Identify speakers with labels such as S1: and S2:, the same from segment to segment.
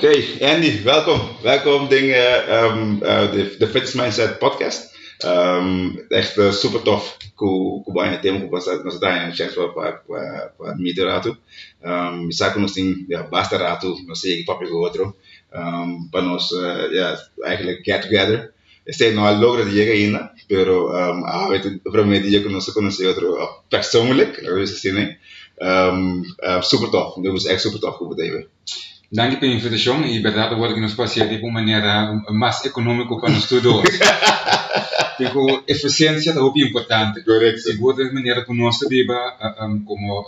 S1: Oké, Andy, welkom. Welkom de Fitness Mindset podcast. Echt super tof. Ku banyak tema ku nós dar een chance para meter rato. Bisa nós tem basta rato, nós sei topic outro. Para nós eigenlijk get together. Este no logra de llegar ainda, pero prometo que nós conhecer outro persoonlijk, né? Super tof. Dat was echt super tof hoe we
S2: Danke pela invitação e verdade agora que nos passeia de uma maneira mais econômica para os estudantes. Porque eficiência é muito importante.
S1: Correto.
S2: Se de maneira que nós viva como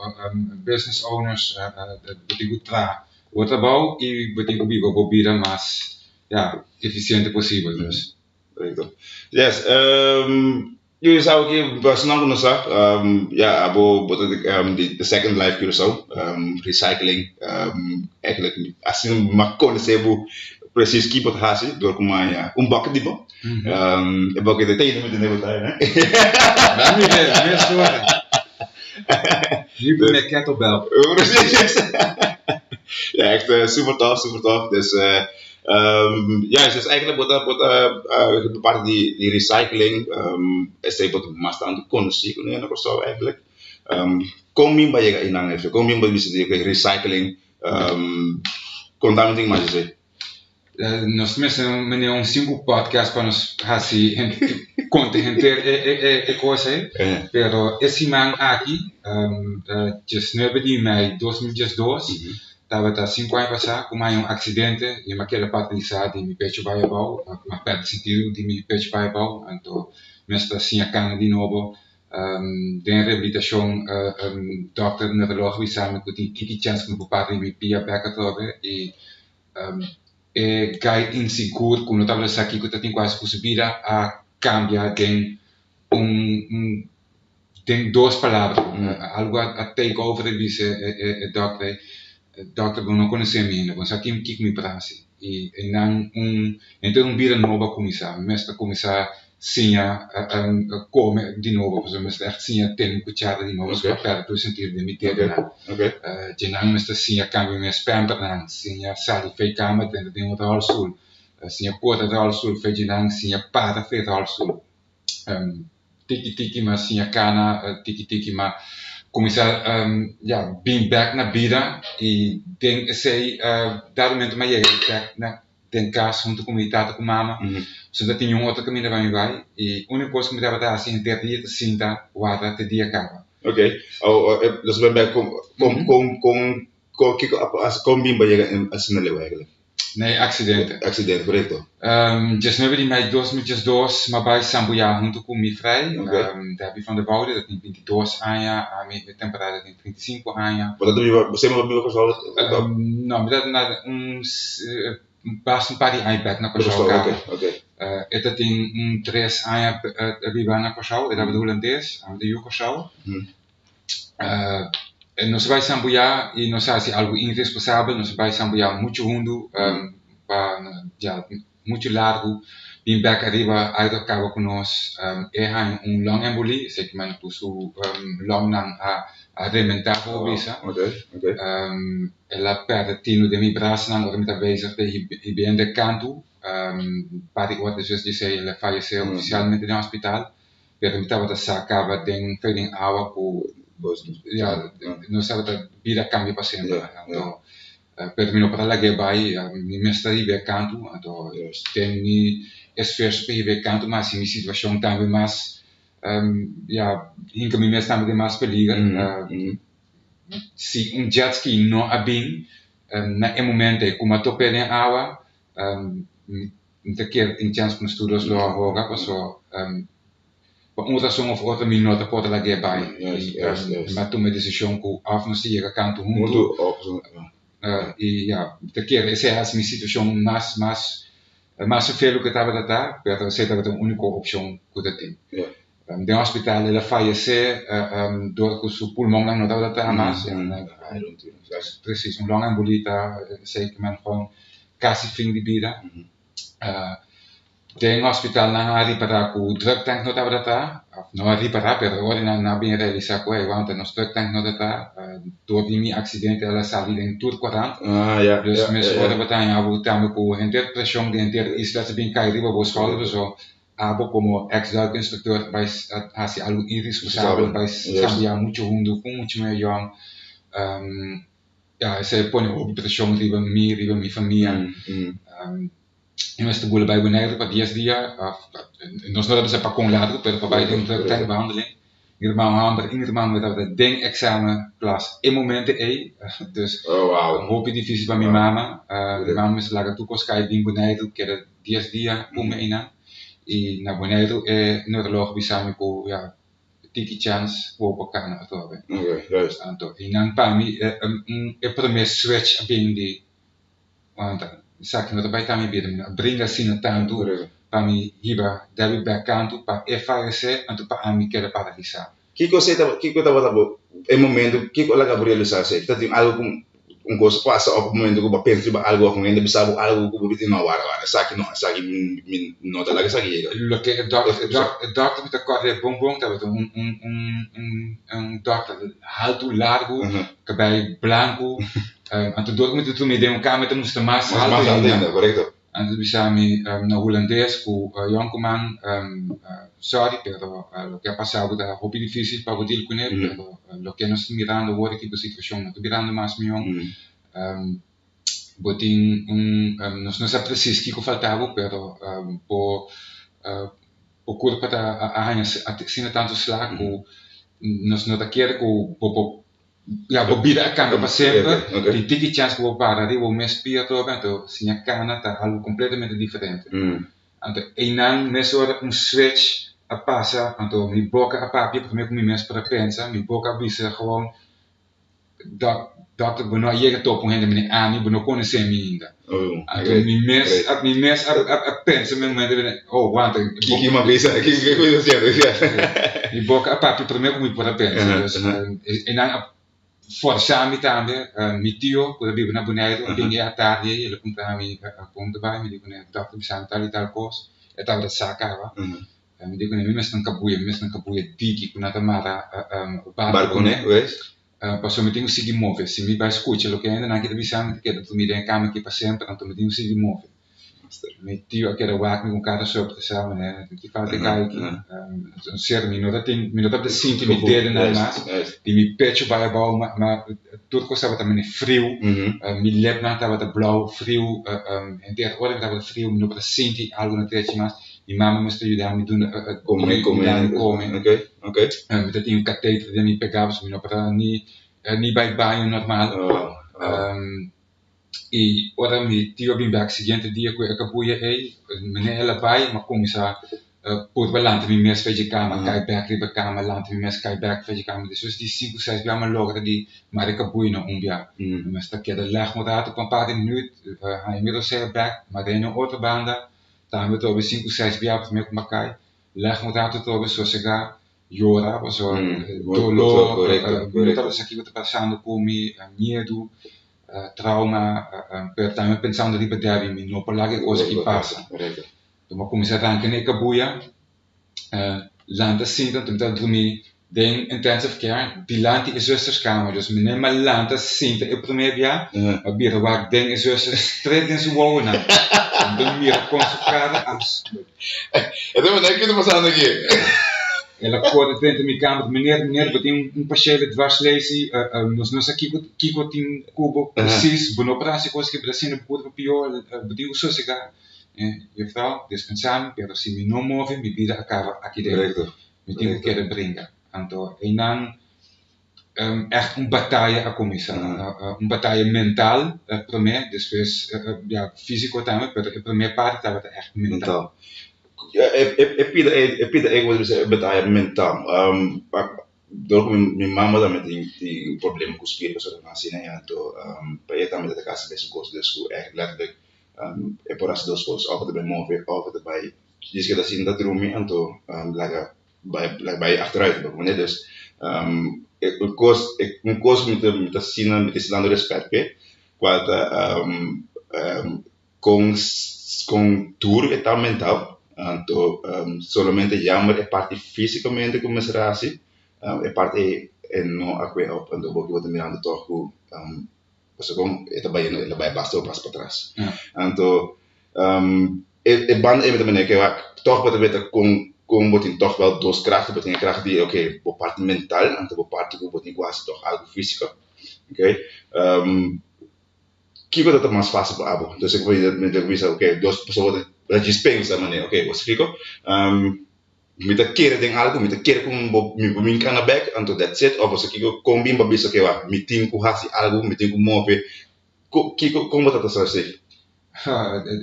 S2: business owners, betekent o trabalho e betekent viva a vida mais eficiente possível. Dus.
S1: Correto. Yes. Jullie zou ik snel kunnen zeggen, abo de second life Curaçao, recycling, eigenlijk als je maar kon zeggen, precies keep het haast door kuma bakken die bo, bakken de tijd met de nebel daar, hè?
S2: Dat niet meer zorgen. Nu ben ik kettlebell.
S1: Precies. Ja, echt super tof. Dus het is eigenlijk wat part die recycling is wat mas aan de conditie kunnen of zo eigenlijk. Kom in bij je inang even, kom in bij de recycling, contaminating maar je zegt.
S2: Nós temos um 5 podcast para nos fazer conter coisa, pero esse man aqui, 19 de maio de 2012, estava 5 anos passado com um acidente e naquela parte de Sade me pecho vai abau, uma parte sentido de me pecho vai abau, então mesmo assim a cana de novo, de reabilitação, dokter neuroloog we samen met die kiki chance com o padre me pia beca trove e gai inseguro quando estava aqui que tem quase possibilidade a cambiar tem tem duas palavras, algo a take over de vice dokter não conhecia ainda, mas aqui me parece e não então vira nova começar, mesmo começar sim a comer de novo, por exemplo, echt sim a ter cuchara de novo, para perto do sentido de me ter na, de não mesmo sim a cambio minha spamper não, sim a sali fei cama dentro de um real sul, sim a porta real sul fei de não, sim a para fei real sul, tiki mas sim a cana tiki mas começar being back na vida e tem sei dar momento mais back na tem caso junto com a comunidade com mama so dat tinha outro caminho vai vai e única coisa que me dava assim ter dia de cinta guarda até dia acaba.
S1: Okay. Dus we hebben kom bim bij je snelle eigenlijk.
S2: Nee,
S1: Accidente, correcto.
S2: 19 de maio de 2012, maar bij Sambuja junto com mi vrij. Daar van de Boude, dat in 22 anos, a minha temporada tem 35 anos.
S1: Você me viu com
S2: não, dat na basta paar jaar back na Cachau. Eta tem 3 anos viva na Cachau, eta bedoel holandês, aan de Cachau. Nós vai Sambuja e nós fazemos algo irresponsável, nós vai Sambuja muito fundo, muito largo, bem back arriba, aí acaba com nós, long embolie, sei que man puso long nang a rementar voor visa. Ela perde tino de mi braço nang ormita bezig de bem de canto, para que outras vezes disse ela faleceu oficialmente no hospital, pero me tava da sacava den feeding hour com não sabe da vida cambia para sempre, então terminou para lá que vai me mestre de canto, então tem me esforço para ir canto, mas minha situação também mais hinca me mestre também mais periga, se jet ski não é bem na momento como a tope de água, não quer tem chance para estudos lá agora, passou por uma razão ou outra minuto pode lá que vai mas tomei decisão que af não se chega canto muito e te quer essa é a minha situação mais soveel que estava a dar pero sei que é a única opção que eu tenho no hospital ela faleceu door que o pulmão não estava a dar mais precies long embolie sei que man gewoon quase fim de vida Tem hospital na reparar com drug tank não estava tá, não reparar, pero agora na bem realizar com ele, ontem nos drug tank não tá, door die acidente ela saiu em tudo 40.
S1: Ja.
S2: Dus mensen worden betaald, abo também com interpretação de isla se bem cair riba vos fala, so abo como ex-drug instructor vai hacer algo irresponsável, vai cambiar muito mundo com muito melhor. Ja, se pone op pressão riba minha família. Nós estamos bij beneden para 10 dias, nós não estamos para com lado, pero para vai ter tempo behandeling. Irmão met dat examen klas in momenten dus hoop je difícil para minha mama, minha mama se larga tu coscai bem beneden, que era 10 dias com ina e na beneden neuroloog bisami com tiki chance voor elkaar atau ben.
S1: Juist.
S2: Anto inang pami primeiro switch bem de sabe que vai também brinca assim no tanto para mim hiba deve backanto para FRC anto para mim que era para realizar.
S1: Kiko estava em momento Kiko lá Gabriel realizar se tem algo coisa passa ao momento que eu penso em algo com ainda pensava algo que eu vou não agora sabe não tá lá que sabe
S2: lo que doctor met acorde bonbon dat doctor alto largo cabelo branco anto door met tu me deu kamer te moest mas
S1: alto correcto.
S2: Antes bisami na holandês com Jonkoman, sorry, pero lo que ha pasado é muito difícil para poder com ele, pero lo que nós estamos mirando agora tipo situação, nós estamos mirando mais melhor, botin nós não sabemos precisamente o que faltava, pero por culpa da arranha, assim tanto slag, nós não queremos que bebida cambia para sempre, die tiki chance que vou parar, eu vou me inspirar todo, então se a cana tá algo completamente diferente. Então, não mesmo switch a passa, então minha boca a papi, primeiro que me para pensar, minha boca avisa gewoon dat we nou hier top om hen de aan, we nog kunnen zien ainda. Então minha mes a pensa mesmo de want
S1: que uma vez que coisa assim,
S2: minha boca a papi primeiro que me para pensar, e não forçar-me também, meu tio, quando vive na Bonaire, vinha à tarde, ele comprava a ponta vai, me digo, né, doctor, precisava tal e tal coisa, eu estava da sacava, me digo, né, me mesmo não cabuia tiki, quando a mara
S1: barco, né,
S2: passou me tenho se mover, se me vai escutar, o que ainda não quer precisar, que tu me dá em cama aqui para sempre, então me tenho se mover. Meu tio aquele waak com cada sobre samen né que fala de kijken een ser minuut dat de intimideren na mas die mi pecho vai bau maar tudo coisa também frio mi lep na tava blauw frio en der orde tava frio mi no para sentir algo na tete mas mi mama me ajudar me doen komen
S1: okay
S2: met dat een katheter die mi pegava mi no para ni bij banho normaal e ora mi tio bim accidente dia que acabuia meneer ela vai mas como sa por balante mi mes feje kama kai back riba kama lante mi mes kai back feje kama dus die 5 6 jaar maar logra die maar ik acabuia no umbia mas ta queda leg moet uit op een paar minuut hij inmiddels zei back maar de no outra banda tá me to 5 6 jaar met me makai leg moet uit to so sega llora was dolor estava aqui que passando comi medo trauma, per também pensando de poder me não por lá que coisa que passa. Então começar a arrancar neka buia, landa sinta, então dormir den intensive care, die land die zusterskamer, dus me neem maar landa sinta, eu primeiro dia, a bira waar den is zusters trek in zijn wonen, dan meer concentreren als.
S1: Então mas é que tá passando aqui.
S2: Ela pode dentro da minha câmera, meneer, wat een parcele dwarslezing, nos aqui que tem cubo, precies, boa operatie, coisa que Brasil não pode pior, bedoel zo chegar, juffrouw, dispensar, pero se me não move, minha vida acaba aqui dentro, me tenho que brincar, então, e não echt batalha a começar, batalha mental, primeiro, depois, físico também, pero a primeira parte estava echt mental.
S1: Eu pida ego de batalha mental. Door mijn mama dan met die problemen kon spelen zo dan zien en to bij het aan met de kaas best koos dus echt letterlijk por as dos coisas over de move over bij dus dat zien dat room en to laga bij achteruit begonnen dus een koos met de zien met de dando respect quando com tour e tal mental Então, solamente jammer é parte fisicamente com menstruação, é parte não aqui op, então porque você mirando toch você com ele vai basta passo para trás. Então, é band é também que toch wat weet com botin toch wel dois krachten, botin kracht die oké, por parte mental, então por parte que botin quase toch algo físico, ok? Que coisa tá mais fácil para abo, então se eu me dizer ok, duas pessoas dat je speelt essa maneira, ok, você fica, met de keren ding algo, met de keren com min kana back, então that's it, of você fica com bim babisa que va, meeting com hasi algo, meeting com move, que como tá tá assim?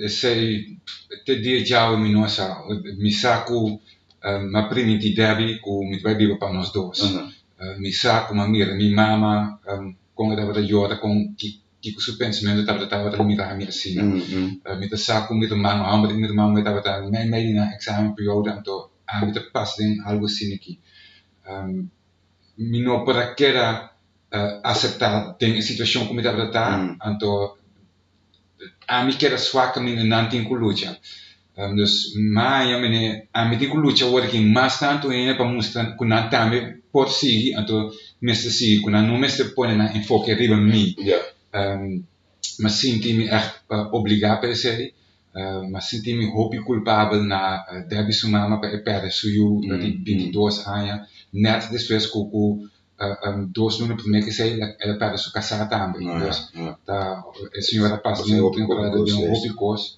S2: Sei te dia jau mi nossa mi saco ma primi di derby com mi vai viver para nós dois. Mi saco ma mira mi mama com a da jora com que o pensamento estava a mirar a minha assim. Mi te saco mi te mama amber mi te mama estava a mij na examenperiode então a mi te pas ding algo assim aqui. Mi no para que era aceitar tem situação como estava a estar então a mim que era swak kami não tinha que lutar, dus mas a mim tinha que lutar agora que mais tanto ainda para mostrar que não também por si, então mesmo se que não mesmo põe na enfoque riba mim, mas senti-me echt obrigado para ser, mas senti-me hobby culpável na deve sumar mas para suyu de 22 anos, net depois que dois no primeiro que sei ela para sua casa também tá a senhora passa um temporada de hobby course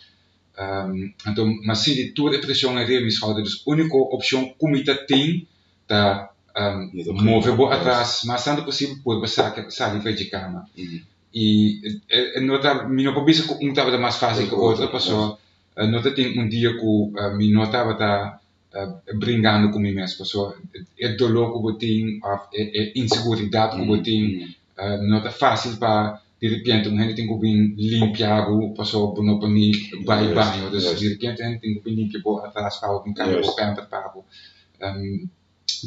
S2: então mas se de toda a pressão é real schouders dus única opção comida tem tá mover atrás mas tanto possível por passar que sair vai de cama e não tá me não pode ser um tava mais fácil que outra pessoa não tem dia que me notava tá brincando com mim mesmo, pessoal, dolor que eu tenho, inseguridade que eu tenho, não é fácil para de repente a gente tem que vir limpar o pessoal não para mim vai banho, então de repente a gente tem que vir limpar atrás para o brincar com o pamper para o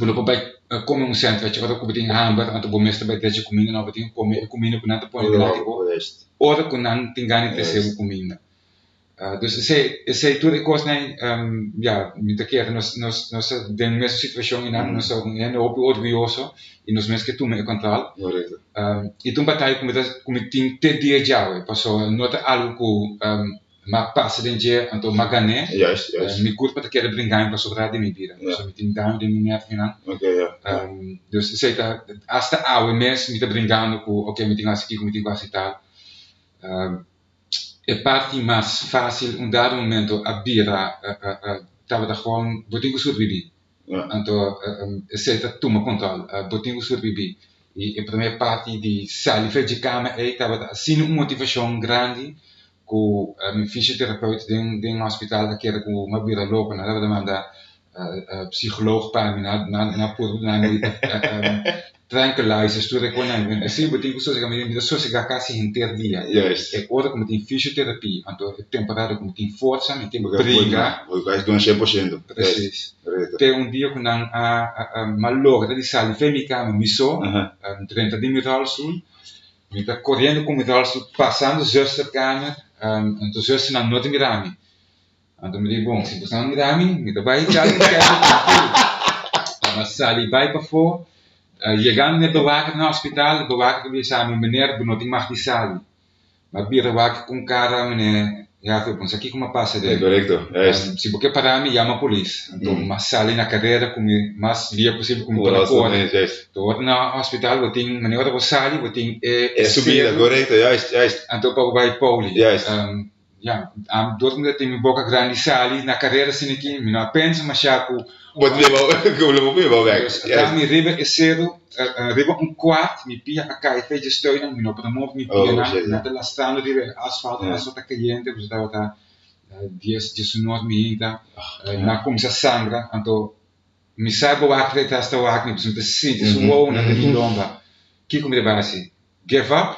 S2: não vai comer um sandwich, agora que eu tenho hambúrguer, então vou mesmo vai ter comida, não vai ter comer comida com nada põe lá tipo, ora com não tem ganho de ser comida. Dus sei tudo coisa né ja muita keer nós den mesma situação e nós somos orgulhoso e nós mesmo que tu me control e tu batalha como tem te dia já passou nota algo que ma passa de dia então magane me curta para querer brincar para sobrar de minha vida so me tem down de minha final dus sei tá hasta ao mês me tá brincando com ok me tem aqui como tem quase tal é parte mais fácil um dado momento a bira estava gewoon botinho sobreviver então aceita toma controle botinho sobreviver e a primeira parte de sair de cama estava assim uma motivação grande com meu fisioterapeuta de um hospital que era com uma bira louca na verdade manda psicoloog para mim na tranquilizers tudo é quando assim eu tenho pessoas que me só se quase inteiro dia é hora como tem fisioterapia então é temporada como tem força me tem briga
S1: o gás do 100%
S2: precis tem dia que não malogra de sair vem cama me só 30 minutos sul me tá correndo com o sul passando zuster kamer então zuster não note mirami então me digo bom se você não mirami me tá vai já mas sair vai para fora chegando net bewaker no hospital, bewaker weer samen meneer benoting mag die sali. Maar bir bewaker com cara meneer, ja, eu penso aqui como passa de.
S1: Correcto.
S2: Se porque para mim chama a polícia. Então, mas sali na cadeira como mais via possível como para fora. Então, no hospital eu tenho meneer eu sali, eu tenho
S1: subida, correcto, juist.
S2: Então para vai poli. Ja, doordat tem minha boca grande sali na carreira assim aqui, me não pensa mas já com
S1: wat we wel weg.
S2: Ja, mi riba é cedo, riba quarto, me pia a cai fez de steunen, me não promove me pia na de lastrando riba asfalto, asfalto caliente, você estava tá 19 me ainda, na como se sangra, então me saiba o ar que está o ar, me precisa sentir isso ou na de lomba. Que como vai assim? Give up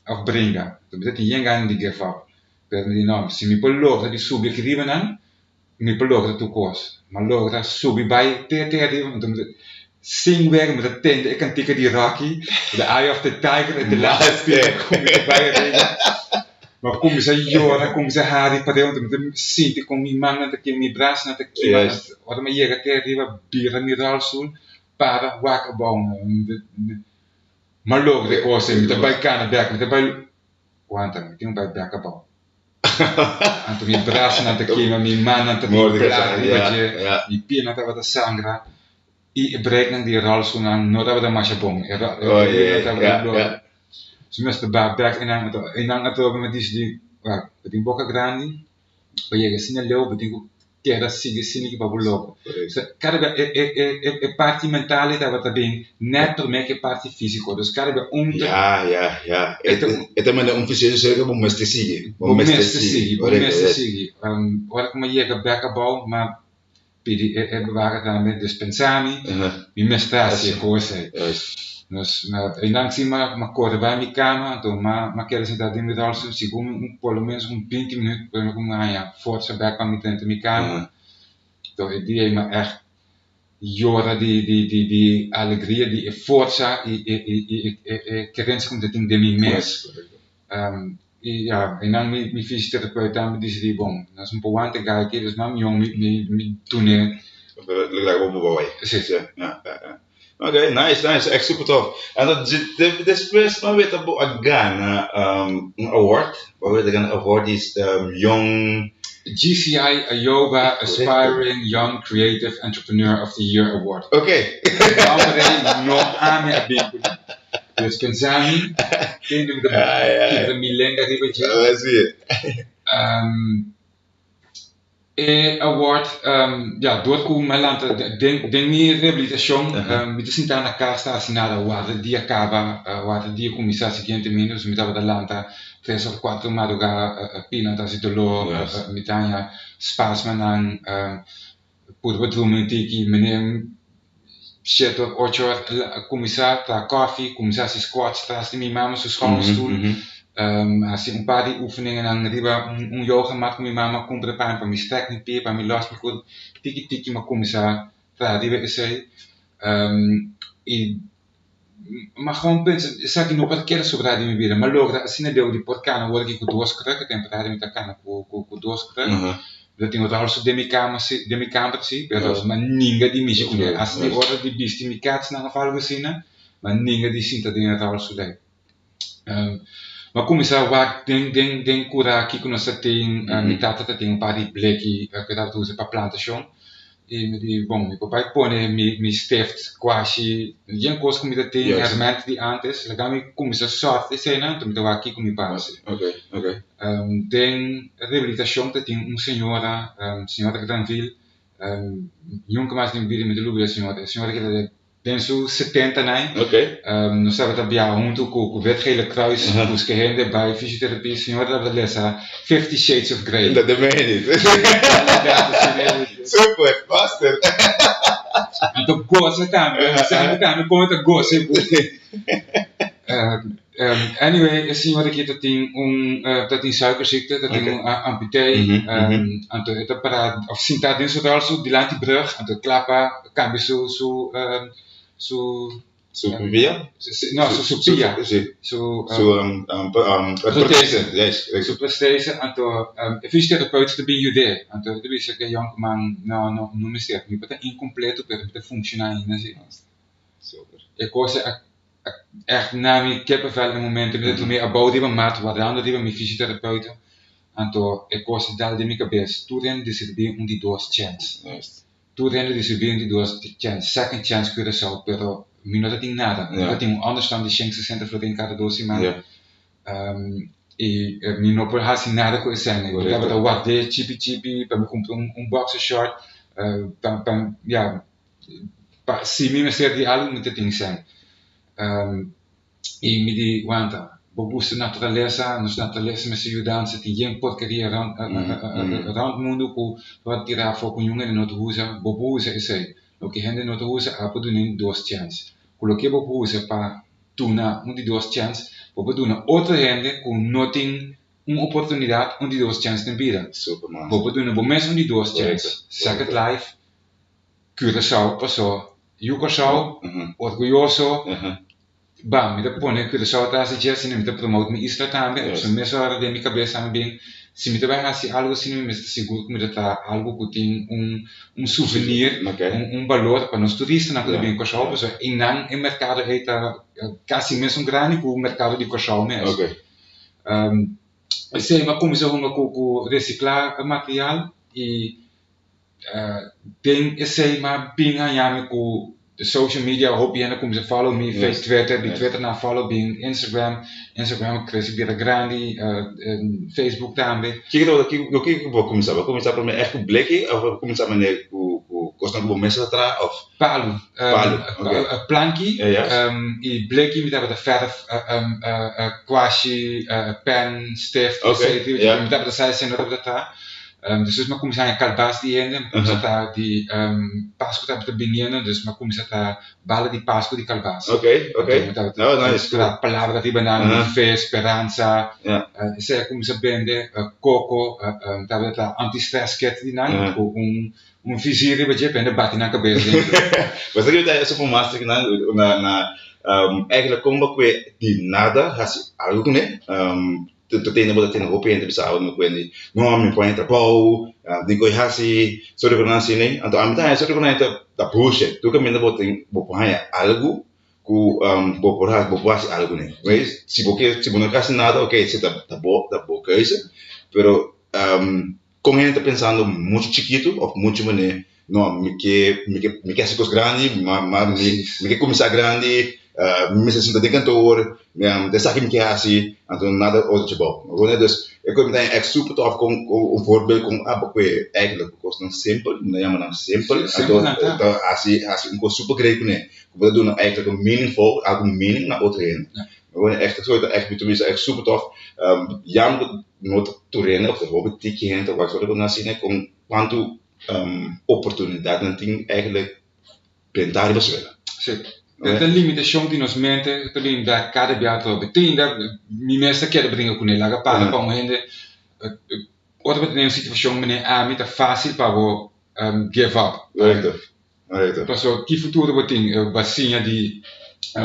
S2: of bringa. Então você tem ganho de give up. Per me não, se me pologra de subir que riba não, me pologra tu coisa. Maar logra subir vai ter então 5 weken met de tent ik kan tikken die Rocky the Eye of the Tiger en de laatste kom ik bij Maar kom ze jora, kom ze hari pareu, me sinti com mi manga te que mi braço na te que ora me llega até arriba bira mi ralsul para waka bom. Maar logo de coisa, me te vai cana back, me te vai quanta, me tem vai back bom. Anto mi braço na te que mi manga te que mi pina te vai sangra. I berekenen die ralsul aan nora da machabong. Ze moesten back en dan het over met die beting boca grande, bij je gezien een leeuw, beting que era assim que babulou. Cada é parte mental e tava também net também que parte físico. Dus cada
S1: Ja. É também físico que bom mas te sigue.
S2: Bom mas te sigue. Ora como je que back abou, maar we waren dan met dispensami, mi mestratie coisa. Dus en dan zie maar corre bij mi cama, então maar quero sentar dentro do alço, segundo pelo menos 20 minutos para como ganhar força back para mi dentro mi cama. Então die é maar echt jora die alegria, die força e querens como te de mi mes. En dan mi fysiotherapeut dan die zei bom, dat is een poante guy que dus mam jong mi toene.
S1: Lekker op boy.
S2: Precies.
S1: Ja. Oké, nice, echt super tof. En dat después maar weer op Ghana award, waar we gaan award is young
S2: GCI Ayoba Aspiring Young Creative Entrepreneur of the Year Award.
S1: Oké.
S2: No ame abin. Dus pensami, tendo de milenga ribeje.
S1: Zie je.
S2: Award, doorkomen met land, denk meer rehabilitatie, met de Sintana Casta assinada waar die acaba, waar die commissaris gente menos, met dat land 3 of 4 maduga pina dat zit lo, met anja spasman aan, pur tiki meneer 7 of 8 commissaris, tra koffie, commissaris squats, tra die mama zo schoonstoel. Assim paar die oefeningen dan riba yoga mat com minha mama compra pijn para me strek me pie para me los me goed tiki maar commissar para riba esse maar gewoon pensa sabe no qualquer sobre a minha vida mas logo assim deu de porcana word ik duas crack temporada me tacana com duas crack dat tinha outra also de minha cama sim pero mas ninguém de mim com as de hora de bisti me cats na fala assim mas ninguém de sinta de outra also daí maar kom eens waar denk cura aqui que nós tem minha tata tem paar de plekje que dat usa para plantação e me di bom meu papai põe me stift quase geen coisa como dat tem hermente de antes legal me começa sorte cena então me aqui com meu pai
S1: okay
S2: tem reabilitação que tem senhora Granville nunca mais tem vídeo me de lugar senhora que tem su 70 né nós estava também junto com o Wetgele Kruis busca gente bij fysiotherapie senhora da lesa 50 Shades of Grey
S1: dat de meen super faster
S2: então gosta também como tá gosta anyway a senhora que dat tem suikerziekte dat tem amputee então het para of sinta dentro do alço de lá de brug então klappa cambia su
S1: via?
S2: No, su pia.
S1: Protese, yes.
S2: Su protese, anto fysiotherapeut te bin jude, anto te bisa que young man no mistério, me pata incompleto per te funcionar in assim.
S1: Super.
S2: E cosa echt na mi kippenvel in momenten met het meer abou die maat wat aan die mi fysiotherapeut, anto e cosa dal de mi cabeça, tu ren decidir die dos chance. Tu rende decidir die dos chance, second chance Curaçao, pero mi no tem nada. Eu tenho understand de 560 flotin cada doce man. E mi no por hasi nada com esse ano. Eu tava guardei chipi para me comprar boxer short, para se mi ser de algo muito tem sen. E me di guanta. Bobuste naturaleza, nos naturaleza me se ajudam se tem porcaria rond mundo com wat tirar foco jongen in notre huza, bobuze is hij. Lo que gente in notre huza a doen dos chance. Coloque bobuze para tuna die dos chance, bobu doen outra gente com nothing oportunidade die dos chance na vida.
S1: Superman.
S2: Bobu doen bomes die dos chance. Second life, Curaçao passou, Curaçao, orgulhoso. bam, me pone que só tá se dia me promote me isla também, so me só de minha cabeça também, se me vai assim algo assim me está seguro que me tá algo que tem souvenir, valor para os turistas na coisa bem coxal, so em não em mercado é tá quase mesmo grande que o mercado de coxal mesmo. Sei, mas começou uma com reciclar material e tem esse mas bem ganhar com social media, hoop je kom ze follow me, Twitter, die Twitter na follow me, Instagram cresce bem grande, Facebook também.
S1: Que vou começar para mim é com Blacky ou vou começar maneira com costuma bom mês atrás ou
S2: Palo, planky, e Blacky me dava da verf, quashi, pen, stift, me dava da size en dat daar. Dus maar começar a calbas die ene, começar die Páscoa tá bem dus maar começar a bala de Páscoa de calbas.
S1: Okay.
S2: No, nice. A palavra de banana, fé, esperança. Isso é como se vende coco, tá anti-stress kit die nan, com vizier de budget en bate na cabeça.
S1: Mas aqui é só um master na eigenlijk como que de nada, has algo né? Tu tem uma roupa entre pessoal no quando não me põe trabalho de coisa assim sobre o que né então a mitad sobre o que tá puxa tu que me botem botar algo que botar algo né mas se não faz nada ok se tá boa coisa pero com gente pensando muito chiquito ou muito mané não me quer ser coisa grande mas me quer começar grande me sento de cantor, de saque que assim, então nada outro tipo. Dus ik kom meteen echt super tof com een voorbeeld com porque eigenlijk kost simpel, não é maar simpel. Então assim um super great né. We doen eigenlijk een meaningful, algo meaning naar outro heen. We echt zo echt bedoel echt super tof. Jam not toerenen of de hobby tikje heen, wat we dan zien com quanto oportunidade não tem eigenlijk pentar beswellen.
S2: Tem limitação de nos mente, também da cada beato betinda, me mesmo quer brincar com ele, lá para para um rende, outra vez tem uma situação mené muito fácil para o give up. Então, que futuro botin, basinha de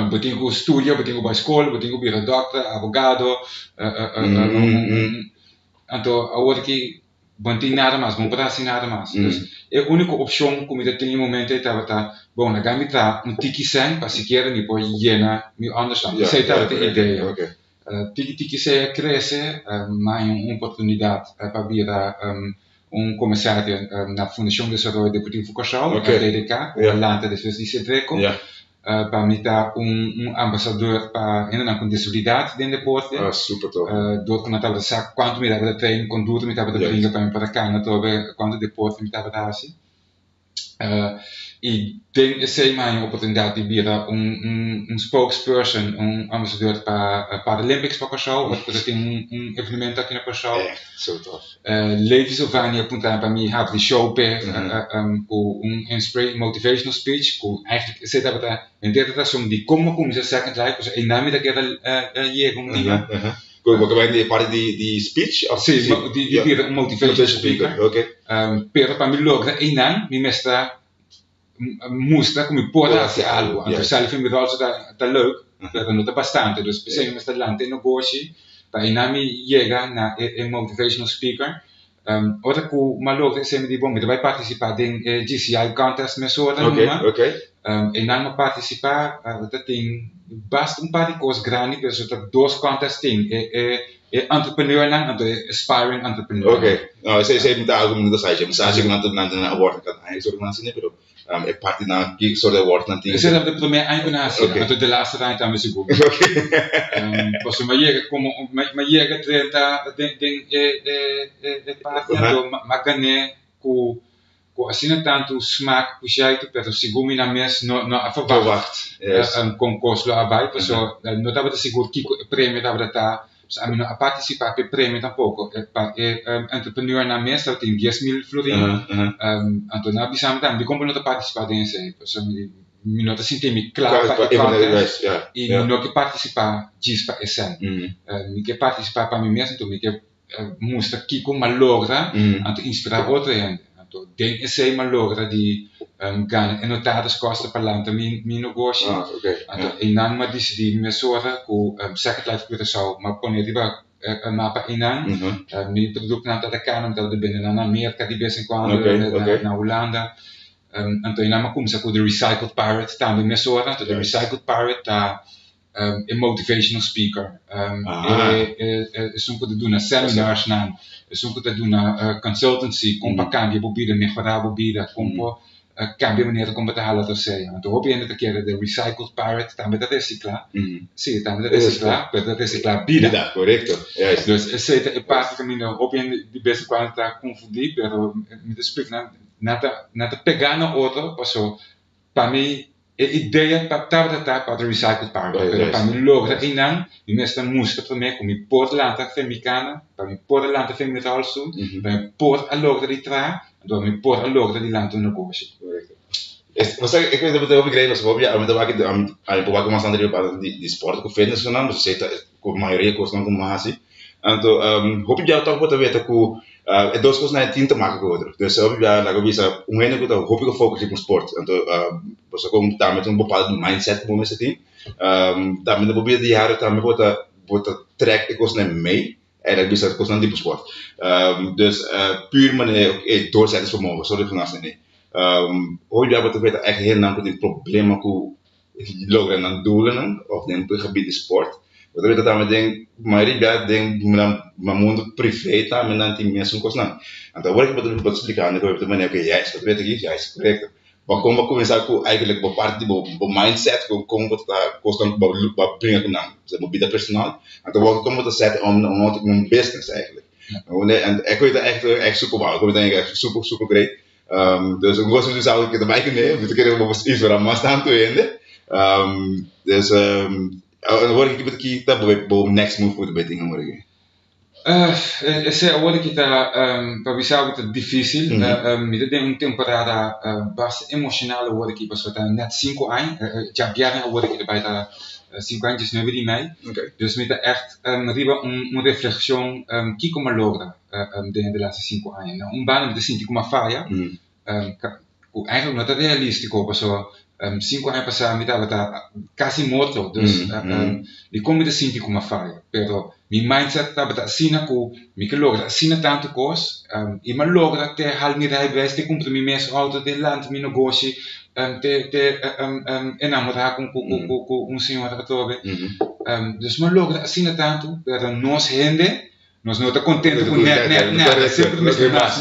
S2: botin com estudo, botin com a escola, botin com o doctor, advogado, então a outra que botin nada mais, não pode assim nada mais. É a única opção que me tem no momento é tá bom, na gamita tiki sen, para sequer me pode llenar me understand. Sei tá a ideia. Tiki sen cresce, mais uma oportunidade para vir comissário na Fundação de Desenvolvimento Deportivo Fucação, a DDK, o Lante de Cedreco, para me dar ambassador para com disabilidade dentro do deporte.
S1: Super top.
S2: Door que estava sabe quanto me dava de treino, quanto me dava de brincar para cá, não tô quanto deporte me dava de assim. E tem essa uma oportunidade de vir spokesperson, ambassador para Paralympics para Cachau, porque tem evento aqui na Cachau.
S1: Zo tof.
S2: Levi Sylvania apontar para mim, have de show com motivational speech, com eigenlijk zit dat a interpretação de como começar second life, dus em nome daquela nível.
S1: Porque vai de parte de speech?
S2: Sim, de motivational speaker.
S1: Okay.
S2: Pero para mim logo, em nome, me mestra mostra come può darsi algo, anche se il rosa da leuk, pero no está bastante, dus specific met adelante negoci, para inami llega na motivational speaker. Ora que malog é sempre de bom, me vai participar em GCI contest me soda numa. E não participar, tem basta par de coisas grandes, pero só dois contests tem, entrepreneur lang, aspiring entrepreneur.
S1: No, sei me dá algo muito site, mas acho que não award kan hij zo gaan zien, pero é parte na que soort award na ting.
S2: Esse é o primeiro ano que nasce, então de laatste tijd também seguro. Posso mas chega 30 de parte do magane com assim tanto smaak puxaito, pero seguro na mes no verwacht. Concurso lá vai, pessoal, não estava de seguro que prêmio estava tá a mim a participar para prêmio tampouco entrepreneur na mesa tem 10.000 florins então na bisam também de como não está participar desse pessoal me não está sentindo me claro para e não que participar diz para esse me que participar para mim mesmo então me que mostra que como logra então inspirar outra gente então tem esse malogra de ganha notadas costa para lá também mi negócio então inang ma decidi mesora com Second Life Curaçao ma pone riba mapa inang mi produto na da cana da binnen na Amerika di vez em quando na Holanda então inang ma começa com the Recycled Pirate também mesora então the Recycled Pirate tá een motivational speaker. Is um te doen seminars na, is um te doen consultancy, compa cambia bobida, melhorar bobida, compa cambia maneira como te halen te zeggen. Want hoop je in de keer de recycled pirate, também te reciclar. Sim, também te reciclar, pero te reciclar bida.
S1: Correcto.
S2: Dus esse é parte que mina hoop je de beste quando tá confundir, pero me te explico nada pegar na outra, passou para mim a ideia para de recycled pirate. Para mim logra inang, e mesmo música também com mi port lanta femicana, para mi port lanta femineral sul, para mi port a logra di tra, door mi port a logra di lanta un negócio.
S1: Ik weet dat het heel begrepen is, Bobby. Aan het bewaken van Sandra die sport, of fitness gedaan, dus zit com maioria kost não com massa. Então, hoop je toch wat weten hoe het dos kost naar 10 te maken geworden. Dus hoop je dat ik bisa umheen dat hoop ik gefocust op sport. Então, você como tá met een bepaalde mindset moet je zien. Daarmee de probeer die jaren daarmee wordt track ik kost naar mee. Eigenlijk bisa kost naar die sport. Dus puur manier doorzettingsvermogen, sorry van als nee. Hoop je dat weten echt heel namelijk die problemen hoe logeren aan doelen of in het gebied de sport. Wat weet dat denk, maar ik denk mijn mundo privé daar met dan die mensen kost nou. En dan word ik wat explicar, dan word ik meneer oké, juist, dat weet ik niet, juist, correct. Maar kom começar eigenlijk bepaalde die mindset, kom wat daar kost dan wat brengen dan, zeg maar bieden personaal. En dan word ik wat te zetten om een business eigenlijk. En ik weet dat echt super wauw, ik weet dat echt super great. Dus ik was dus zou ik erbij kunnen nemen, dus ik heb wat iets voor aan staan toe in. Dus dan word ik het dat next move voor de betting morgen.
S2: Agora que está para visar muito difícil, me tem temporada bastante emocional agora que passou tá net 5 anos, já vieram agora que vai tá 5 anos não vi mais, dus me tá echt riba reflexão que como logra dentro das 5 anos, não baan me senti como falha, eigenlijk não tá realístico passou 5 anos passaram me tava quase morto, dus e como me senti como falha, pero mi mindset estava assim com me que logra assim tanto coisa e me logra ter hal me rijbewijs te comprar mi mes auto de land mi negócio te enamorar com senhor atobe dus me logra assim tanto pero nós rende nós não está contente com nada sempre mais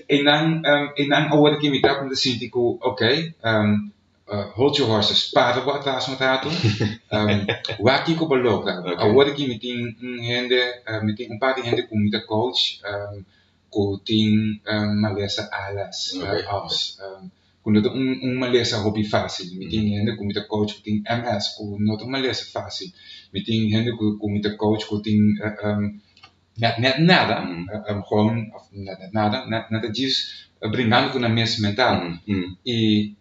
S2: e não agora que me tá com sentir que ok hold your horses, para wat atrás met rato. Waar kijk op een logra. Agora que me tem paar gente com muita coach, com tem malesa alas, aus. Quando malesa hobby fácil, me tem gente com muita coach, com tem MS, com não tem malesa fácil. Me tem gente com muita coach, com tem net nada, gewoon net nada, net diz brincando com a mesma mental. E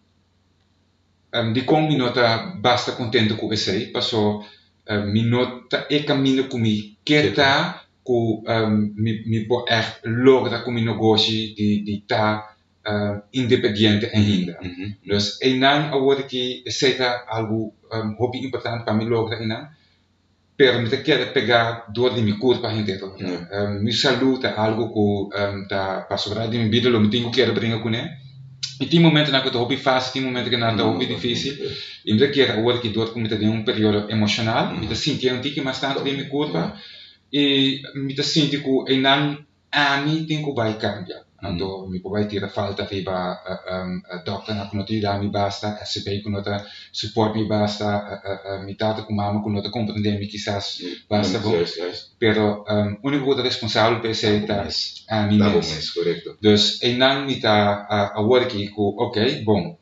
S2: di com mi nota basta contento com esse, passou mi nota e caminho com mi queta com mi po echt logra com mi negócio de tá independente ainda. Dus enan agora que seja algo hobby importante para mi logra enan, pero me te quero pegar door de mi curva inteiro. Mi saluta algo que tá para sobrar de mi vida lo me tenho que brincar com ele. E tem momentos na que eu hobby fácil, tem momentos que não hobby difícil. E me quer agora que dor como tem período emocional, me sinto um tique mais tanto de minha curva e me sinto que e não a mim tem que vai cambiar. Então me vai tirar falta riba doctor na que não me basta, SB que não support me basta, me tata com mama que não compreender me quizás basta bom. Pero único responsável por ser a mim mesmo. Dus e não me tá agora que ok, bom,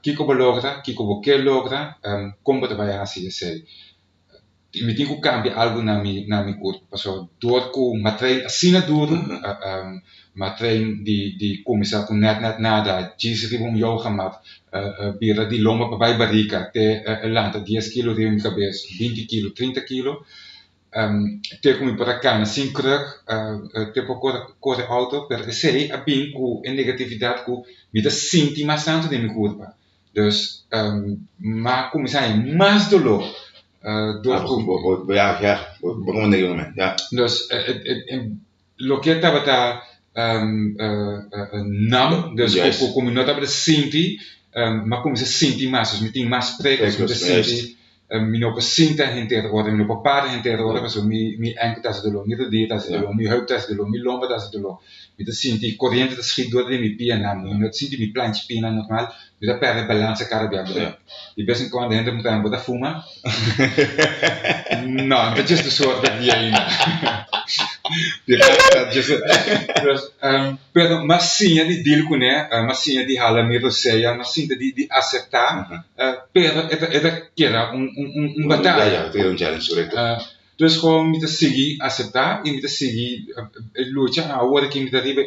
S2: que como logra, que como que logra, como vai assim ser. Me tenho que cambiar algo na minha corpo, passou door com trein assim na duro, trein de começar com net nada, diz que yoga mat, bira de loma para vai barrica, te lanta 10 kg de minha cabeça, 20 kg, 30 kg, Ter come para cá, assim kruk, ter para auto, per se a bem com a negatividade com vida sinti mais tanto de minha curva. Dus, maar começar mais dolor. Dus, lo que estava nam, dus como não estava sinti, mas como se sinti mais, dus meteen mais spreken, dus sinti. Mi no pasinta gente ora, mi no papare gente ora, so mi enkel tas de lo, mi de tas de lo, mi heup tas de lo, mi lomba tas de lo. Mi te sinti corriente dat schiet door de mi piena, mi no sinti mi plantje piena normaal, mi da perde balance cara bia. Die best quando gente moet aan boda fuma. No, dat is de soort dat die in. Dat is pero mas sim di deal com mas sim di hala mi roseia, mas sim di aceitar, pero é que era batalha.
S1: Ja, challenge, correto.
S2: Dus gewoon met de sigi aceitar e met de sigi lucha a hora que me arriba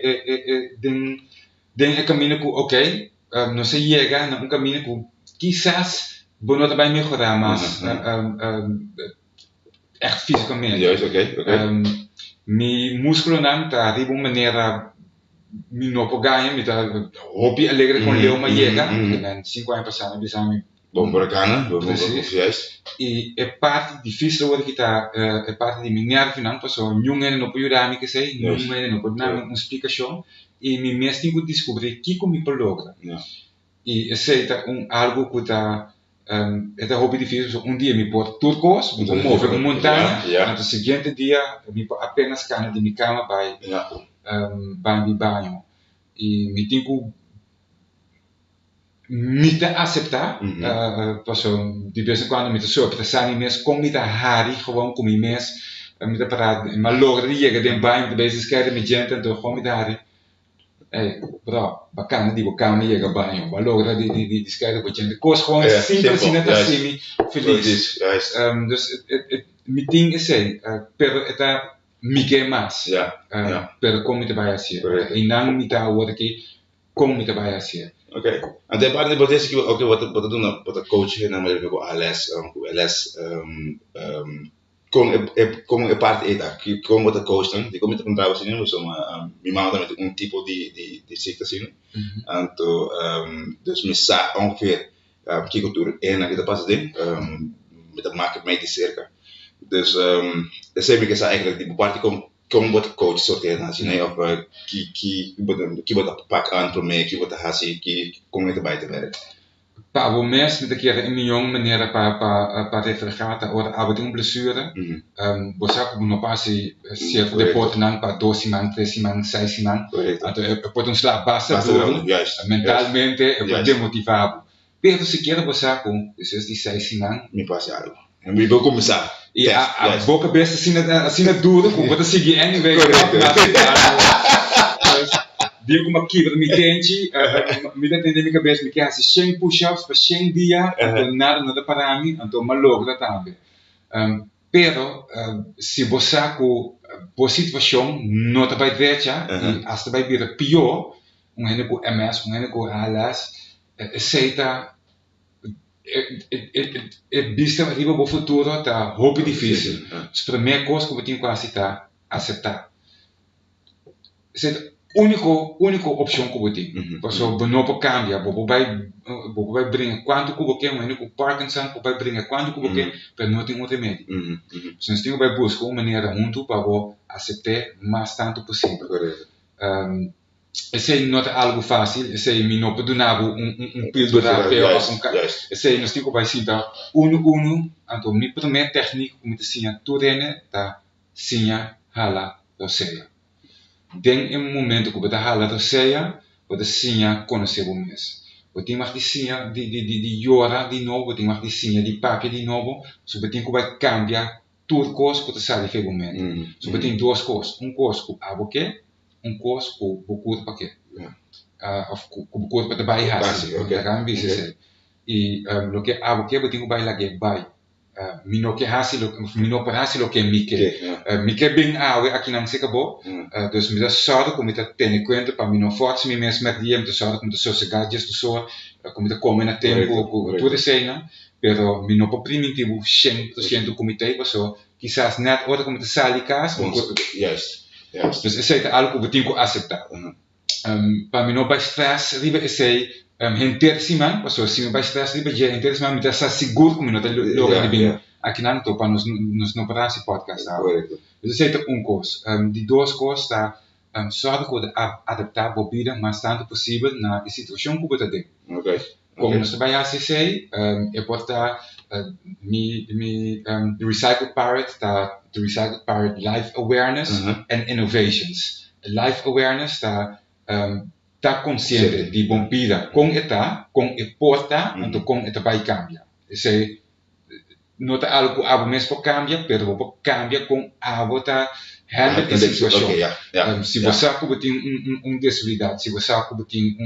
S2: den caminho que ok, não se chega na caminho que quizás bueno vai melhorar mas echt fisicamente.
S1: Juist, oké.
S2: Mi músculo não tá arriba uma maneira mi no poganha mi tá hobby alegre com leu mas chega, men 50% bisa mi
S1: bom por cá,
S2: juist. E é parte difícil hoor que tá é parte de mi nervo não, passou nenhum não pode ajudar me que sei, nenhum não pode dar uma explicação e mi mesmo tenho que descobrir que como me logra. E esse é algo que tá é hobby difícil, dia me pôr turcos, me mover uma montanha, e no seguinte dia me apenas cana de minha cama vai mi banho e me tenho que me aceitar, passou de vez em quando me surpreender mesmo com me hari gewoon com me mesmo me parar, mas logo de chegar dentro banho de vez esquerda me gente então com me hari bro, bacana di bocana chega banho, mas logo de esquerda com gente, coisa gewoon simples assim não tá assim feliz, dus me tem esse, pero está me quer mais, pero como te vai assim, e não me tá agora que como me te vai assim.
S1: Oké. En de parte wat is oké wat doen wat coach na maar even LS com a parte eta que como wat coach dan die komt met trouwens in so mi manda met tipo de ziekte zien en to dus me sa ongeveer que cultuur en que passa ding met dat maakt mij die circa dus dat zei ik eigenlijk die parte como wat coach sorteer assim né of que wat pak aan para mim que wat hasi que como é que vai te ver
S2: pa o mês met keer in jong maneira pa refregata ora abo blessure você como não passe se depois não pa 2 semanas 3 semanas 6 semanas então pode slaap basta mentalmente é demotivado pero se quer você com esses 6 semanas
S1: me passa algo eu vou começar
S2: e a boca besta assim na dura com você seguir anyway dia como aqui para me tente me dá entender minha cabeça me quer fazer 100 push-ups para 100 dias então nada para mim então mal logra também pero se você com a situação não está bem direita e hasta vai vir pior gente com MS gente com ALS aceita vista arriba para o futuro está hobby difícil a primeira coisa que eu tenho que aceitar única opção que eu tenho porque não pode cambiar vai brincar quanto que eu quero com Parkinson vai brincar quanto que eu quero para não ter remédio então nós temos que buscar uma maneira junto para aceitar mais tanto possível esse não é algo fácil esse não pode dar pílula esse nós temos que sentar então minha primeira técnica como te ensina tudo tá sinha hala roseia tem momento que você hala roseia você sinha conhecer o mês você tem mais de sinha de llorar de novo tem mais de sinha de papel de novo você tem que vai cambiar tudo coisa que você sabe que é o momento você tem duas coisas coisa que a boque coisa que o corpo para quê o corpo para trabalhar e o que a boque você tem que vai lá que vai mino que parasi lo que Mike bem aqui não se acabou dus me dá sorte como está tendo conta para mim não forte me mesmo met die te zorgen om de sociedade te zorgen como te come na tempo com toda cena, pero mi no po primitivo 100% do comitê, passou quizás net hora como te sali cas,
S1: Juist.
S2: dus is het algo que tenho que aceitar. Para mim não vai stress, riba esse hentersiman, passou se me vai stress riba je hentersiman, me dá seguro como não te logra bem aqui na to para nos no para esse podcast. Dus is het coisa. Die duas coisas tá zorg voor de adaptar bobida mais tanto possível na situação que você tem. Como nós trabalhamos assim, eu porta the recycled part, the recycled part life awareness and innovations. Life awareness tá consciente de bombida com eta, com e porta, então com eta vai cambiar. Esse não tá algo abo mesmo cambia, pero vou cambia com abo tá handle a situação. Se você tem desvalidade, se você tem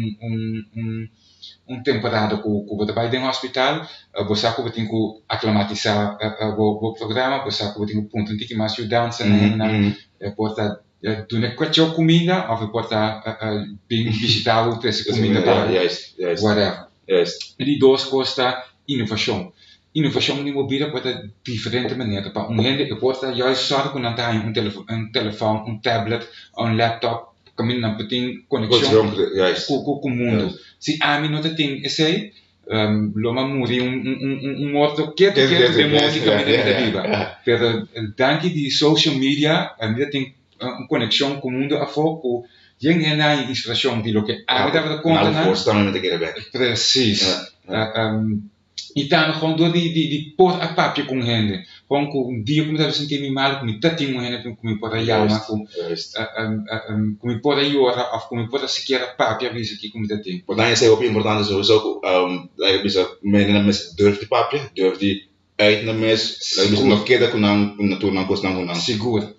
S2: temporada que você vai no hospital, você tem que aclimatizar o programa, você tem que ponto que mais ajudança na porta doen een kwartje comida of porta visitar o três comida para whatever. Die doos costa inovação. Inovação de mobile pode diferente maneira para gente porta juist zorg que não tem telefone, tablet, laptop, caminho não tem conexão com o mundo. Se a mim não tem esse loma muri morto que tem muito caminho da vida. Pero danke die social media, ainda tem conexão com o mundo a foco. Gente na inspiração de lo que a vida vai contar.
S1: Não força também te querer ver.
S2: Precies. E tá gewoon door die port a papje com gente. Gewoon com dia como deve sentir me mal, com tatinho com gente, com me pora yama, com me pora yora, of com me pora sequer a papje visa aqui com me tatinho.
S1: Maar dan is het ook important sowieso, dat je mensen met durft die papje, durft die uit naar mes, dat je nog keer dat kunnen kosten.
S2: Seguro.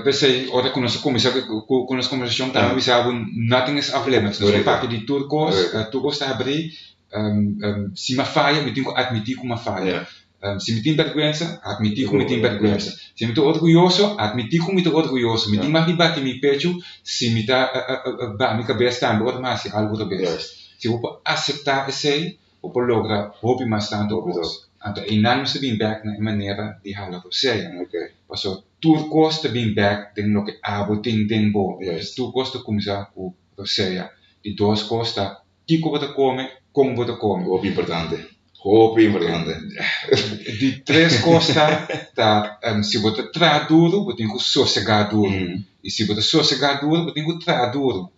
S2: Pensei, ora com nossa conversação também visavam nothing is off limits. Dus een papje die turcos está abrir. Se me falha, me tenho que admitir que me falha. Se me tem vergonha, admitir que me tem vergonha. Se me estou orgulhoso, admitir que me estou orgulhoso. Me tenho mais que bater meu peito, se me está minha cabeça também, ou mais algo da vez. Se eu vou aceitar esse, eu vou lograr, vou mais tanto coisa. Então, e não se bem back na maneira de halar você. Passo turcos te bem back, tem no que abo tem bom. Turcos te começar com você. De duas coisas, que você come. Como você come?
S1: Hoop importante.
S2: Die três coisas se você traz duro, você tem que sossegar duro. E se você sossegar duro, você tem que traz duro.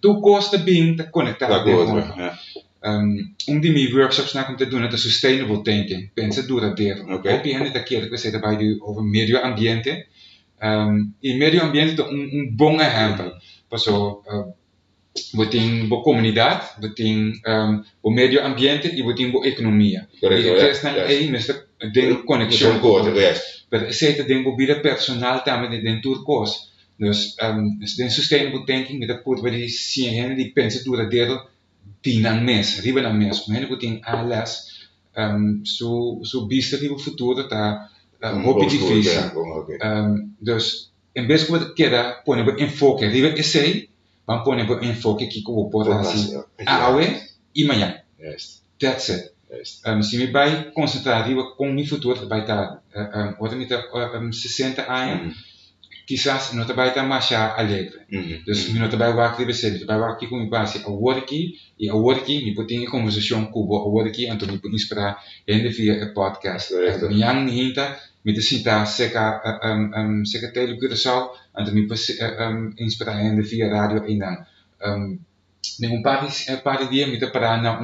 S2: Tu gosta bem de conectar de meus workshops na te doen, het is sustainable thinking. Pensa duradouro. Op je handen dat keer ik zei daarbij over medio ambiente. E medio ambiente é bom exemplo. Passou você tem boa comunidade, você tem o meio ambiente e você tem boa economia. E isso é mesmo tem conexão com o mas esse tem boa vida personal também dentro do curso. Dus tem sustainable thinking, dat por waar die zien die pensa duradouro tinang mes, riba na mes. Hen você tem alles so vista para o futuro tá muito difícil. Dus em vez de você querer pôr enfoque, riba esse vamos pôr enfoque aqui com o porra assim, awe e manhã. That's it. Se me vai concentrar com o meu futuro, vai estar, outra me 60 anos, quizás não vai estar mais alegre. Dus me não vai waar que você vai waar que com base a work e a work, me pode ter conversação com o work, então me pode inspirar ainda via o podcast. Minha hinta me decida seca televisão, então me pode inspirar ainda via rádio ainda. Um paar dias me para na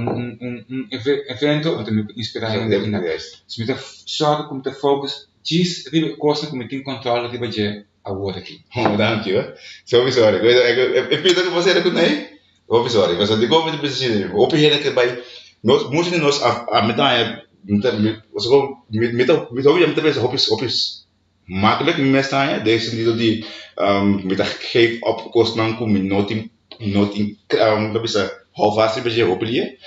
S2: evento, então me inspirar ainda. Se me zorg om te focussen, dies ribe kosten com tem controle ribe je a work.
S1: Dank je. Sowieso. Ik vind dat ik was er goed nee. Sorry, was dat ik ook met de business. Op je dat bij moest je nos a metaan was gewoon met hoe je met de hopjes makkelijk met staan deze die met dat geef op kosten kom noting dat is halfvast ribe je op je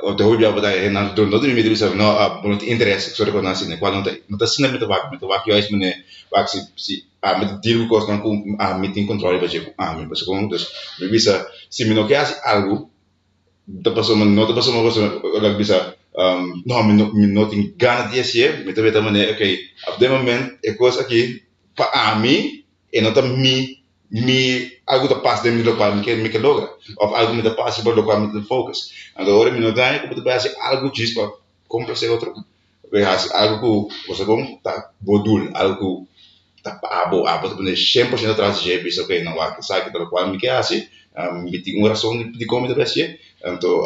S1: o te hobi abada é na do não me diz não não tem interesse sobre quando assim né quando não tá sendo muito vago eu acho né vago se me digo coisa não com me tem controle para chegar me porque como dus me visa se me não quer algo não te passou uma coisa, olha bisa, não, me não tem ganas de assistir, me também também, ok, a de momento é coisa aqui para mim e não tá me algo da paz dentro do qual me que logra, ou algo me da paz para o qual me focus. Agora me não dá, como tu vai fazer algo disso para complacer outro, algo que você como tá bodul, algo tá abo também 100% atrás de jeito, ok, não há que sair pelo qual me quer assim, me tem uma razão de como de ser, então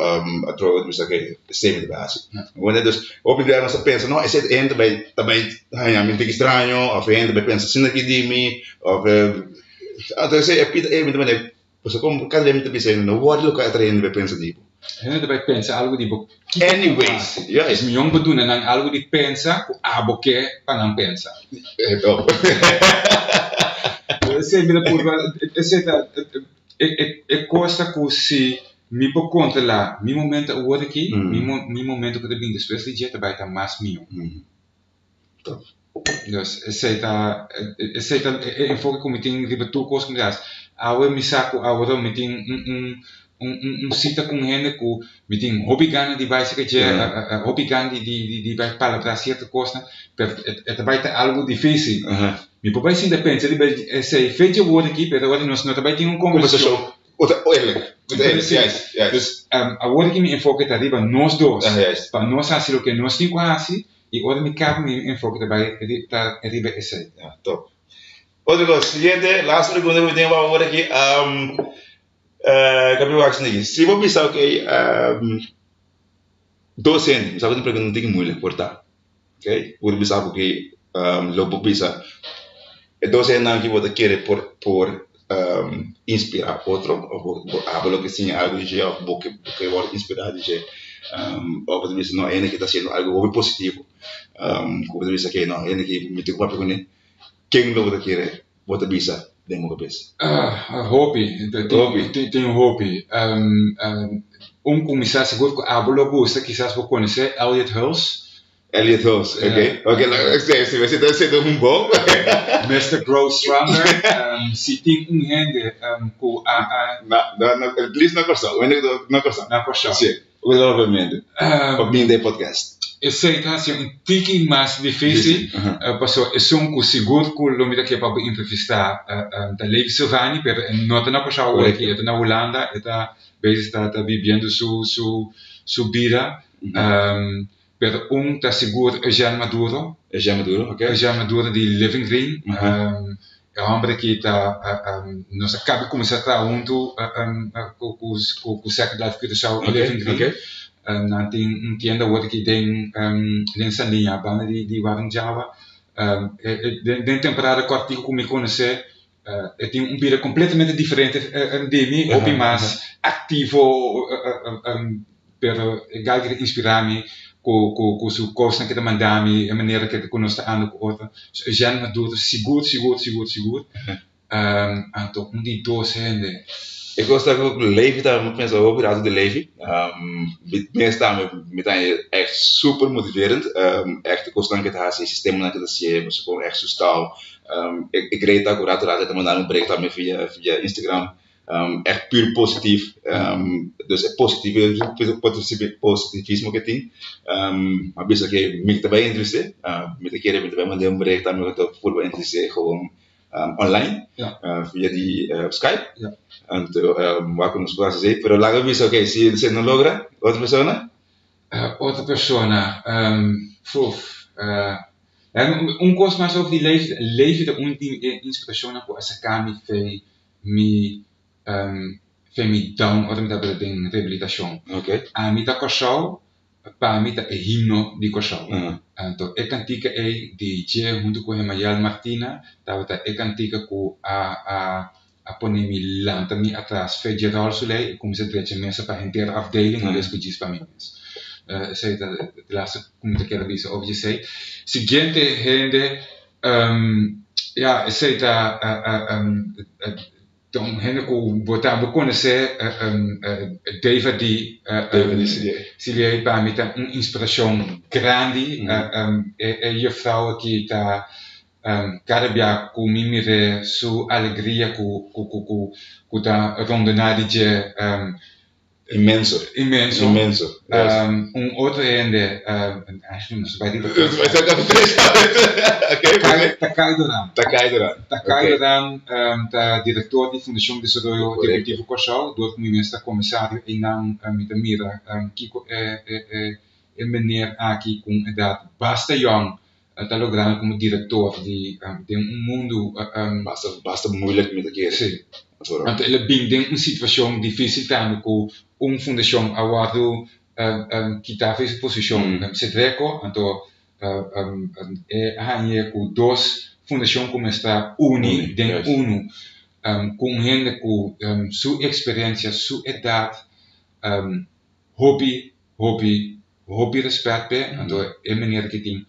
S1: a troca de que sempre de base. Quando então, obrigado nossa pensa, não, esse ainda também, ai, me tem estranho, ou ainda vai pensar assim aqui de mim, ou então esse é pita é também, você como cada vez me pensa, não vou ali que atrás ainda vai pensar tipo.
S2: Ainda vai pensar algo de
S1: Anyways, yeah,
S2: is milhão bedoelen nang algo de pensa ku abo que para não pensa. Sempre por é coisa que se me por conta lá, mi momento o outro aqui, mi momento que eu depois de dia vai estar mais milhão. Dus aceita enfoque como tem riba tu coisa como das. Awe mi saco agora me tem cita com gente que me tem hobby gana de vai ser que hobby gana de vai para para certa coisa, pero é vai ter algo difícil. Mi papai sim depende, ele vai sei feito o outro aqui, pero agora nós não também tem conversação. Dus agora que me enfoque tá riba nós dois, para nós assim o que nós tem quase e agora me cabe me enfoque também tá riba esse.
S1: Top. Outra coisa, siguiente, last pergunta que eu tenho agora aqui, Gabriel Axnegi, se você pensar que docente, sabe que pergunta não tem muito portar, ok? Por pensar que logo pensar, docente não que você quer por inspirar outro, ou algo que sim, algo de ou que vai inspirar de ou você pensa não, ele que está sendo algo positivo, você pensa que não, ele que me tem uma pergunta, quem logo quer, você pensa demo cabeça.
S2: Hobby, tem hobby. Começar seguro que a bola gosta, quizás vou conhecer Elliot Hulse.
S1: Elliot Hulse, ok. Se você está sendo bom.
S2: Mr. Grow Stronger. Se tem gente com
S1: at least na corção.
S2: Na corção.
S1: Sim, obviamente. Para mim de podcast.
S2: Eu sei que é um tique mais difícil, porque eu sou um seguro que eu me daqui para entrevistar da Levi Silvani, mas não está na Portugal aqui, está na Holanda, está vivendo sua vida, mas está seguro Eugene Maduro,
S1: ok.
S2: Eugene Maduro de Living Green, é um homem que está, nós acabamos de começar a trabalhar junto com o secretário de Educação Living Green. Nanti tienda word que tem Sandinha banda de Java den temporada que artigo que me conhecer tem vida completamente diferente de mim ou mais ativo pero gal que inspirar-me com sua coisa que mandar-me a maneira que conosco ando com outra já não duro seguro então de dois gente.
S1: Ik was daar ook Levi, daar moet mensen ook weer de Levi. Meestal met echt super motiverend. Echt, ik was dan het haar systeem dat het je, was gewoon echt zo staal. Ik reed daar ook altijd maar dan breekt dat via Instagram. Echt puur positief. Dus positivisme que tem. Maar best que me daarbij interesse. Met de keren met daarbij maar dan breekt dat me het voor interesse gewoon. Online, via die Skype. Waar kunnen we zeggen, pero lago visto, ok, si se no logra, otra persona?
S2: Outra persona, coisa mais over die leven de inspiratie voor essa kami me down, oder me da bem reabilitação.
S1: Ok.
S2: A me da coxau, para mim é himno de coxau. Então, é cantica de J junto com a Mayal Martina, tava é cantica com a ponemi lantami atrás Federal Soleil, como se trece mesa para inteira afdeling, mas que diz para mim. Sei de laatste como te quero dizer, of je sei. Seguinte gente, ja, sei então gente que botar conhecer David Silje para mim tem uma inspiração grande, e vrouw que está cada dia com mimire sua alegria com da rondonade de
S1: Immenso.
S2: Immenso.
S1: Yes.
S2: Un outro ende, eigenlijk não sei bem
S1: Takai
S2: Doran, da diretor di Fundação de Desenvolvimento Deportivo Corsal, door het minister commissario e dan met de mira, Kiko meneer Aki com inderdaad basta jong, talograno como diretor de mundo,
S1: basta moeilijk met elkaar.
S2: Sim. Want ele bing situação difícil também com fundação award que está fez posição se treco, então há com dois fundação como está uni com gente com sua experiência, sua idade, hobby respeito, então é maneira que tem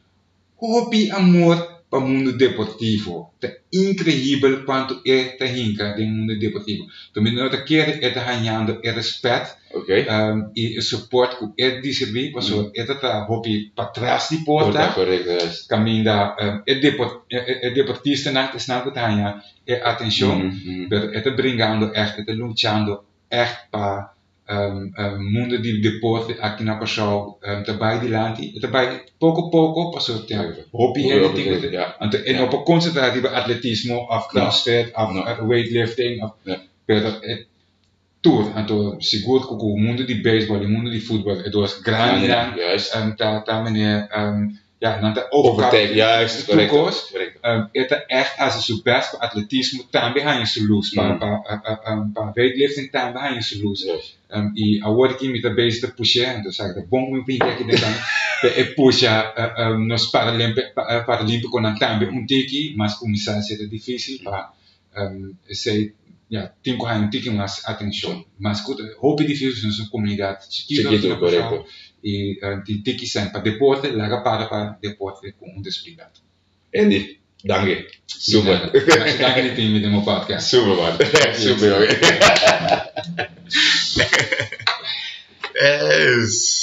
S2: hobby amor para o mundo deportivo. É incrível quanto é a hinca do mundo deportivo. Também não é que é ganhando é respeito e o suporte que é de servir, porque é hobby para trás de porta. Caminha é deportista não é ganhar é atenção, é bringando echt, é lutando echt para mundo de deporte aqui na Corsal também de lande, também pouco a pouco passou ter hobby então é não para concentrar op atletismo of crossfit of weightlifting of tudo então seguro que o mundo de beisebol, o mundo de futebol é dois grandes tá meneer não tá
S1: overtake juist
S2: correct é echt als je best para atletismo também há isso luz para weightlifting também há isso luz e agora que me tá base de puxar então sabe bom me pinta aqui dentro é puxa nos paralímpicos não também tiki mas começar a ser difícil para sei tem que ter um tiki mais atenção mas hobby difícil na comunidade chiquito correto e tem que ser para deporte larga para deporte com disciplina.
S1: Andy, dank super.
S2: Dank je team met mijn podcast.
S1: Super man. Super. Yes.